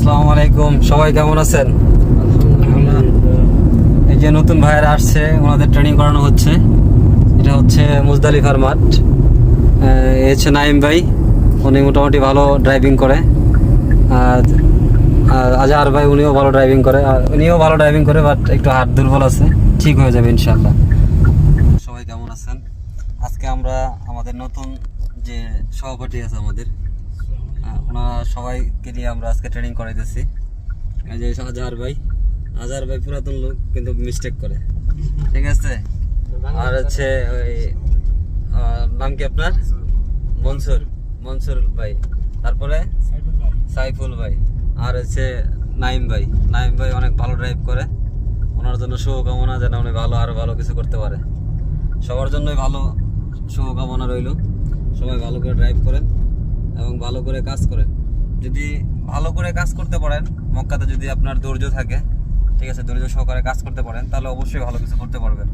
আসসালামু আলাইকুম, সবাই কেমন আছেন? এই যে নতুন ভাইয়েরা আসছে, ওনাদের ট্রেনিং করানো হচ্ছে। এটা হচ্ছে মুজদালিফার মাঠ। এই হচ্ছে নাইম ভাই, উনি মোটামুটি ভালো ড্রাইভিং করে। আর আজহার ভাই, উনিও ভালো ড্রাইভিং করে, আর উনিও ভালো ড্রাইভিং করে, বাট একটু হাত দুর্বল আছে, ঠিক হয়ে যাবে ইনশাল্লাহ। সবাই কেমন আছেন? আজকে আমরা আমাদের নতুন যে সহপাঠী আছে আমাদের, ওনারা সবাইকে নিয়ে আমরা আজকে ট্রেনিং করাইতেছি। এই যে আজহার ভাই পুরাতন লোক, কিন্তু মিস্টেক করে, ঠিক আছে। আর হচ্ছে ওই নাম কি আপনার? মনসুর ভাই, তারপরে সাইফুল ভাই, আর হচ্ছে নাইম ভাই অনেক ভালো ড্রাইভ করে। ওনার জন্য শুভকামনা, যেন উনি আরো ভালো কিছু করতে পারে। সবার জন্যই ভালো শুভকামনা রইল। সবাই ভালো করে ড্রাইভ করেন এবং ভালো করে কাজ করেন। যদি ভালো করে কাজ করতে পারেন, মক্কাতে যদি আপনার ধৈর্য থাকে, ঠিক আছে, ধৈর্য সহকারে কাজ করতে পারেন, তাহলে অবশ্যই ভালো কিছু করতে পারবেন।